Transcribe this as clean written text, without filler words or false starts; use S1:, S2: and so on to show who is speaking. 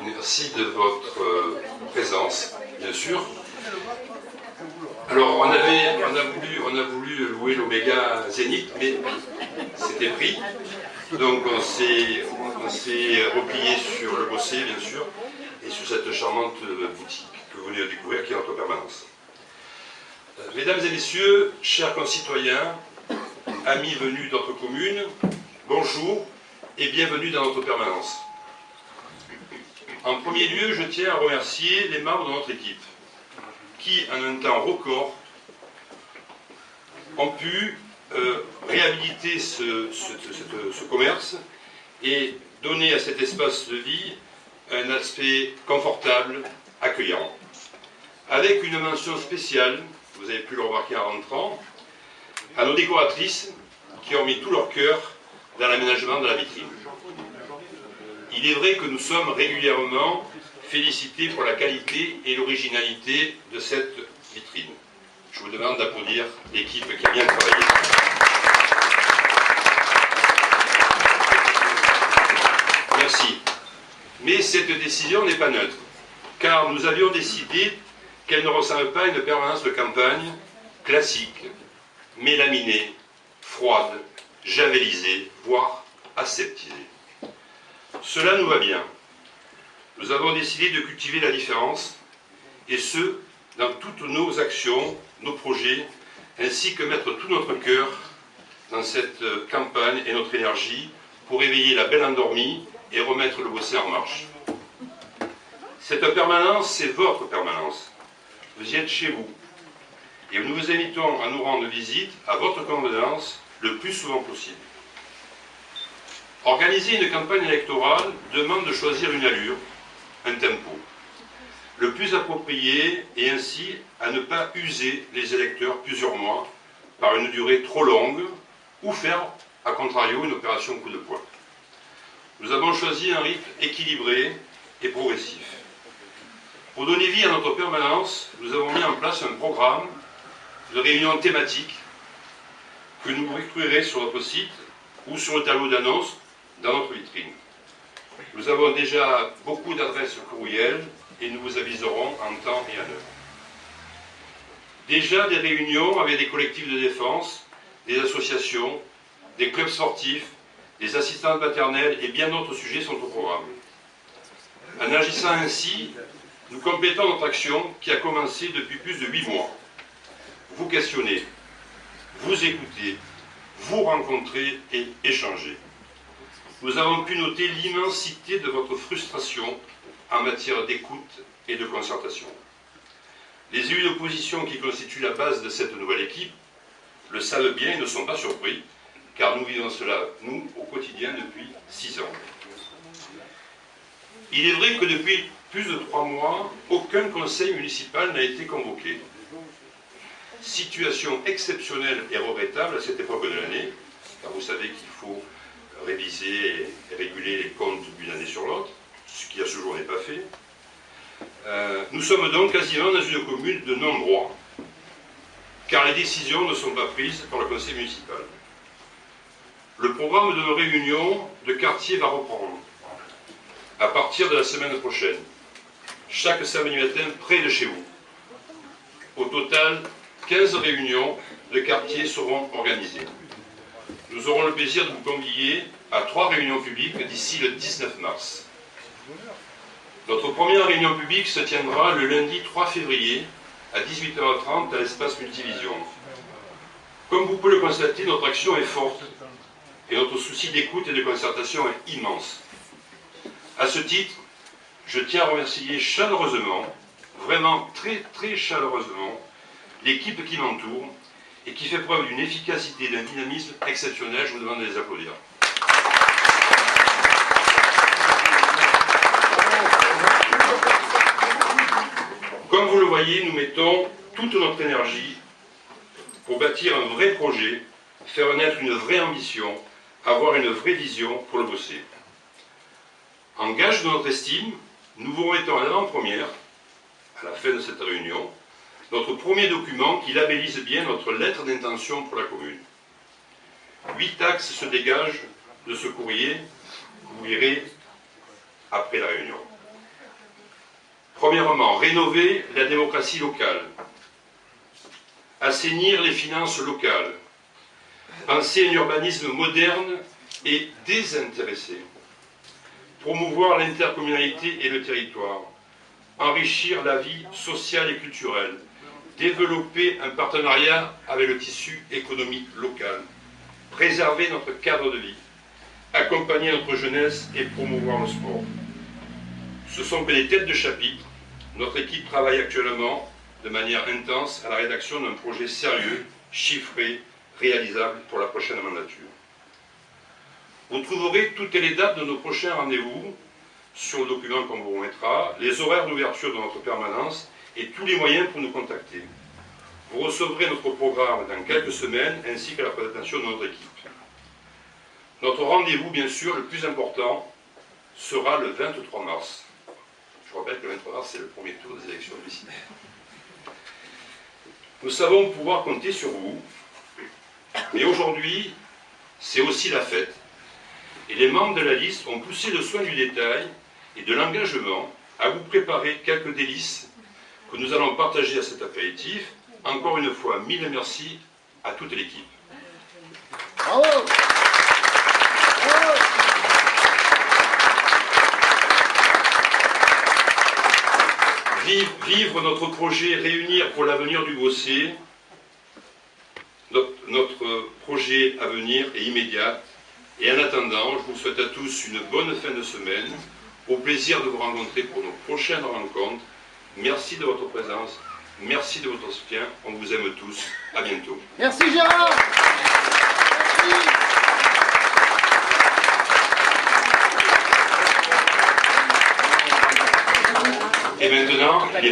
S1: Merci de votre présence, bien sûr. Alors, on a voulu louer l'Oméga Zénith, mais c'était pris. Donc, on s'est replié sur le Bossé, bien sûr, et sur cette charmante boutique que vous venez de découvrir, qui est notre permanence. Mesdames et messieurs, chers concitoyens, amis venus d'autres communes, bonjour et bienvenue dans notre permanence. En premier lieu, je tiens à remercier les membres de notre équipe qui, en un temps record, ont pu réhabiliter ce commerce et donner à cet espace de vie un aspect confortable, accueillant. Avec une mention spéciale, vous avez pu le remarquer en rentrant, à nos décoratrices qui ont mis tout leur cœur dans l'aménagement de la vitrine. Il est vrai que nous sommes régulièrement félicités pour la qualité et l'originalité de cette vitrine. Je vous demande d'applaudir l'équipe qui a bien travaillé. Merci. Mais cette décision n'est pas neutre, car nous avions décidé qu'elle ne ressemble pas à une permanence de campagne classique, mélaminée, froide, javelisée, voire aseptisée. Cela nous va bien. Nous avons décidé de cultiver la différence, et ce, dans toutes nos actions, nos projets, ainsi que mettre tout notre cœur dans cette campagne et notre énergie pour éveiller la belle endormie et remettre le Bossé en marche. Cette permanence, c'est votre permanence. Vous y êtes chez vous. Et nous vous invitons à nous rendre visite à votre convenance le plus souvent possible. Organiser une campagne électorale demande de choisir une allure, un tempo, le plus approprié et ainsi à ne pas user les électeurs plusieurs mois par une durée trop longue ou faire, à contrario, une opération coup de poing. Nous avons choisi un rythme équilibré et progressif. Pour donner vie à notre permanence, nous avons mis en place un programme de réunions thématiques que vous retrouverez sur notre site ou sur le tableau d'annonce dans notre vitrine. Nous avons déjà beaucoup d'adresses courriels et nous vous aviserons en temps et en heure. Déjà des réunions avec des collectifs de défense, des associations, des clubs sportifs, des assistantes maternelles et bien d'autres sujets sont au programme. En agissant ainsi, nous complétons notre action qui a commencé depuis plus de 8 mois. Vous questionnez, vous écoutez, vous rencontrez et échangez. Nous avons pu noter l'immensité de votre frustration en matière d'écoute et de concertation. Les élus d'opposition qui constituent la base de cette nouvelle équipe le savent bien et ne sont pas surpris, car nous vivons cela, nous, au quotidien depuis 6 ans. Il est vrai que depuis plus de 3 mois, aucun conseil municipal n'a été convoqué. Situation exceptionnelle et regrettable à cette époque de l'année, car vous savez qu'il faut réviser et réguler les comptes d'une année sur l'autre, ce qui à ce jour n'est pas fait. Nous sommes donc quasiment dans une commune de non-droit, car les décisions ne sont pas prises par le conseil municipal. Le programme de nos réunions de quartier va reprendre à partir de la semaine prochaine, chaque samedi matin près de chez vous. Au total, 15 réunions de quartier seront organisées. Nous aurons le plaisir de vous convier à 3 réunions publiques d'ici le 19 mars. Notre première réunion publique se tiendra le lundi 3 février à 18h30 à l'espace Multivision. Comme vous pouvez le constater, notre action est forte et notre souci d'écoute et de concertation est immense. À ce titre, je tiens à remercier chaleureusement, vraiment très chaleureusement, l'équipe qui m'entoure et qui fait preuve d'une efficacité et d'un dynamisme exceptionnel. Je vous demande de les applaudir. Comme vous le voyez, nous mettons toute notre énergie pour bâtir un vrai projet, faire naître une vraie ambition, avoir une vraie vision pour le Bossé. En gage de notre estime, nous vous remettons à l'avant-première, à la fin de cette réunion, notre premier document qui labellise bien notre lettre d'intention pour la commune. 8 axes se dégagent de ce courrier que vous lirez après la réunion. Premièrement, rénover la démocratie locale, assainir les finances locales, penser un urbanisme moderne et désintéressé, promouvoir l'intercommunalité et le territoire, enrichir la vie sociale et culturelle, développer un partenariat avec le tissu économique local, préserver notre cadre de vie, accompagner notre jeunesse et promouvoir le sport. Ce sont que des têtes de chapitre. Notre équipe travaille actuellement de manière intense à la rédaction d'un projet sérieux, chiffré, réalisable pour la prochaine mandature. Vous trouverez toutes les dates de nos prochains rendez-vous sur le document qu'on vous remettra, les horaires d'ouverture de notre permanence et tous les moyens pour nous contacter. Vous recevrez notre programme dans quelques semaines ainsi que la présentation de notre équipe. Notre rendez-vous, bien sûr, le plus important, sera le 23 mars. Je rappelle que le 23 mars, c'est le premier tour des élections municipales. Nous savons pouvoir compter sur vous, mais aujourd'hui, c'est aussi la fête. Et les membres de la liste ont poussé le soin du détail et de l'engagement à vous préparer quelques délices que nous allons partager à cet apéritif. Encore une fois, mille merci à toute l'équipe.
S2: Bravo. Bravo.
S1: Vivre notre projet Réunir pour l'avenir du Bossé. Notre projet à venir est immédiat. Et en attendant, je vous souhaite à tous une bonne fin de semaine. Au plaisir de vous rencontrer pour nos prochaines rencontres. Merci de votre présence. Merci de votre soutien. On vous aime tous. À bientôt.
S2: Merci Gérard. Merci.
S1: Et maintenant, les